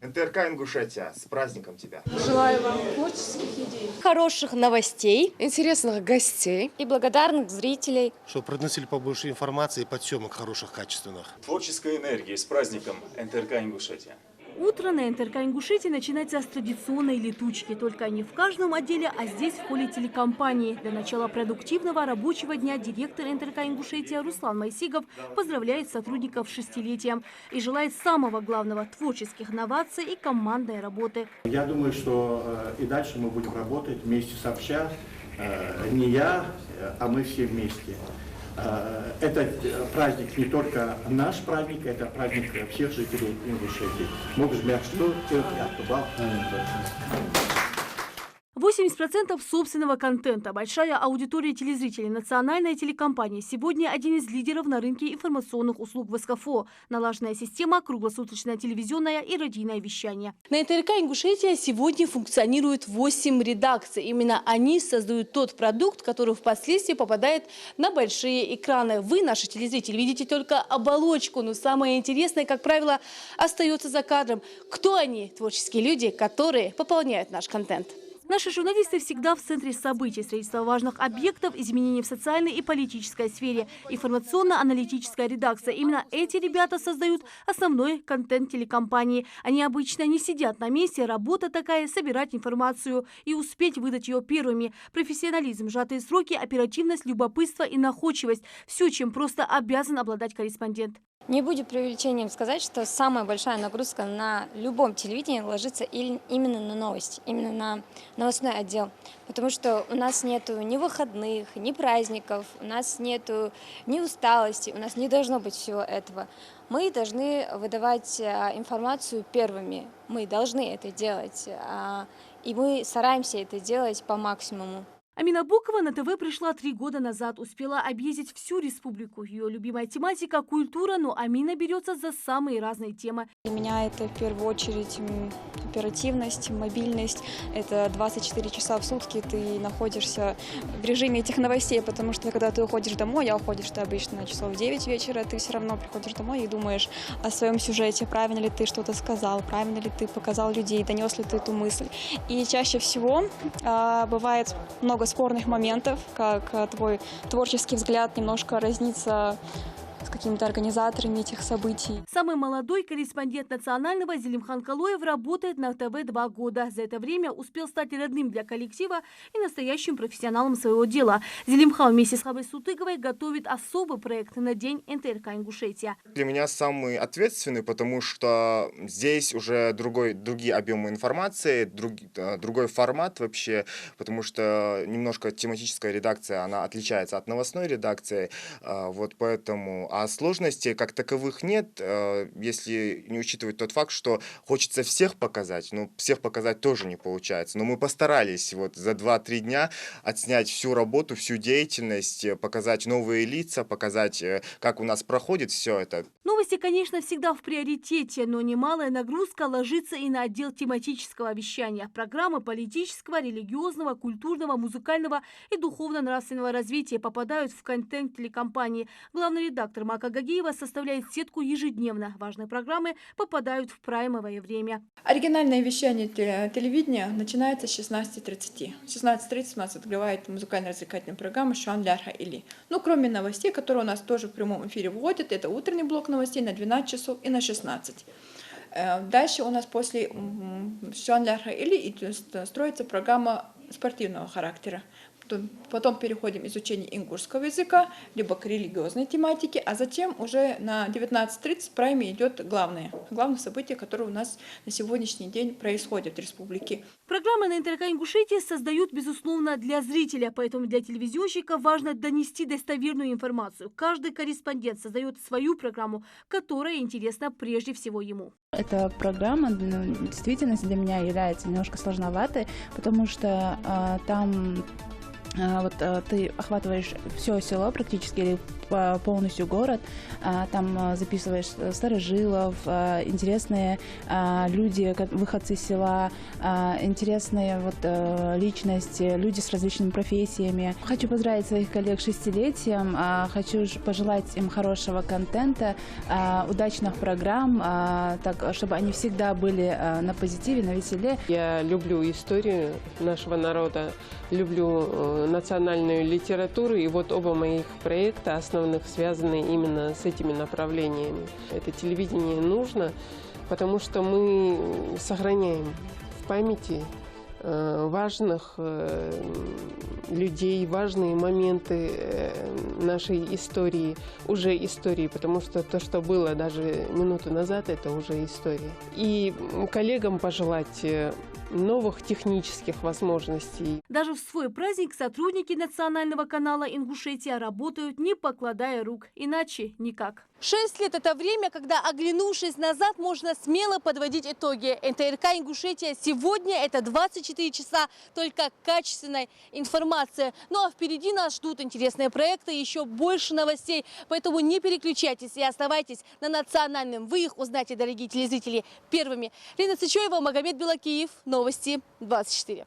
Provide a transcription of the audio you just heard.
НТРК Ингушетия, с праздником тебя! Желаю вам творческих идей, хороших новостей, интересных гостей и благодарных зрителей. Чтобы приносили побольше информации и подсъемок хороших, качественных. Творческой энергии с праздником НТРК Ингушетия. Утро на НТРК Ингушетии начинается с традиционной летучки. Только не в каждом отделе, а здесь, в холле телекомпании. Для начала продуктивного рабочего дня директор НТРК Ингушетия Руслан Майсигов поздравляет сотрудников с шестилетием и желает самого главного – творческих новаций и командной работы. Я думаю, что и дальше мы будем работать вместе сообща. Не я, а мы все вместе. Это праздник не только наш праздник, это праздник всех жителей Ингушетии. Могу сказать, что я побал. 80% собственного контента, большая аудитория телезрителей, национальная телекомпания сегодня один из лидеров на рынке информационных услуг в СКФО. Налаженная система, круглосуточное телевизионное и радийное вещание. На НТРК Ингушетия сегодня функционирует 8 редакций. Именно они создают тот продукт, который впоследствии попадает на большие экраны. Вы, наши телезрители, видите только оболочку, но самое интересное, как правило, остается за кадром. Кто они, творческие люди, которые пополняют наш контент? Наши журналисты всегда в центре событий, строительства важных объектов, изменений в социальной и политической сфере, информационно-аналитическая редакция. Именно эти ребята создают основной контент телекомпании. Они обычно не сидят на месте, работа такая – собирать информацию и успеть выдать ее первыми. Профессионализм, сжатые сроки, оперативность, любопытство и находчивость – все, чем просто обязан обладать корреспондент. Не будет преувеличением сказать, что самая большая нагрузка на любом телевидении ложится именно на новости, именно на новостной отдел. Потому что у нас нету ни выходных, ни праздников, у нас нету ни усталости, у нас не должно быть всего этого. Мы должны выдавать информацию первыми, мы должны это делать, и мы стараемся это делать по максимуму. Амина Букова на ТВ пришла 3 года назад, успела объездить всю республику. Ее любимая тематика – культура, но Амина берется за самые разные темы. Для меня это в первую очередь оперативность, мобильность. Это 24 часа в сутки ты находишься в режиме этих новостей, потому что когда ты уходишь домой, уходишь ты обычно часов в 9 вечера, ты все равно приходишь домой и думаешь о своем сюжете, правильно ли ты что-то сказал, правильно ли ты показал людей, донес ли ты эту мысль. И чаще всего бывает много спорных моментов, как твой творческий взгляд немножко разнится с какими-то организаторами этих событий. Самый молодой корреспондент национального Зелимхан Калоев работает на ТВ 2 года. За это время успел стать родным для коллектива и настоящим профессионалом своего дела. Зелимхан вместе с Хабой Сутыговой готовит особый проект на день НТРК Ингушетия. Для меня самый ответственный, потому что здесь уже другие объемы информации, другой формат вообще, потому что немножко тематическая редакция, она отличается от новостной редакции, вот поэтому. А сложностей как таковых нет, если не учитывать тот факт, что хочется всех показать, но всех показать тоже не получается. Но мы постарались вот за 2-3 дня отснять всю работу, всю деятельность, показать новые лица, показать, как у нас проходит все это. Новости, конечно, всегда в приоритете, но немалая нагрузка ложится и на отдел тематического вещания. Программы политического, религиозного, культурного, музыкального и духовно-нравственного развития попадают в контент телекомпании. Главный редактор Мака Гагиева составляет сетку ежедневно. Важные программы попадают в праймовое время. Оригинальное вещание телевидения начинается с 16:30. В 16:30 у нас открывает музыкально-развлекательная программа «Шуан Лярха Или». Ну, кроме новостей, которые у нас тоже в прямом эфире вводят, это утренний блок новостей на 12 часов и на 16. Дальше у нас после «Шуан Лярха Или» строится программа спортивного характера. Потом переходим к изучению ингушского языка, либо к религиозной тематике, а затем уже на 19:30 в прайме идет главное событие, которое у нас на сегодняшний день происходит в республике. Программы на НТРК Ингушетии создают, безусловно, для зрителя, поэтому для телевизионщика важно донести достоверную информацию. Каждый корреспондент создает свою программу, которая интересна прежде всего ему. Эта программа действительно для меня является немножко сложноватой, потому что там Ты охватываешь все село практически или полностью город, там записываешь старожилов, интересные люди, выходцы из села, интересные личности, люди с различными профессиями. Хочу поздравить своих коллег с 6-летием, хочу пожелать им хорошего контента, удачных программ, так, чтобы они всегда были на позитиве, на веселе. Я люблю историю нашего народа, люблю национальную литературу, и вот оба моих проекта основных связаны именно с этими направлениями. Это телевидение нужно, потому что мы сохраняем в памяти важных людей, важные моменты нашей истории, уже истории, потому что то, что было даже минуту назад, это уже история. И коллегам пожелать новых технических возможностей. Даже в свой праздник сотрудники национального канала «Ингушетия» работают, не покладая рук. Иначе никак. 6 лет – это время, когда, оглянувшись назад, можно смело подводить итоги. НТРК «Ингушетия» сегодня – это 24 часа только качественной информации. Ну а впереди нас ждут интересные проекты, еще больше новостей. Поэтому не переключайтесь и оставайтесь на национальном. Вы их узнаете, дорогие телезрители, первыми. Лена Сычева, Магомед Белакиев. Новости 24.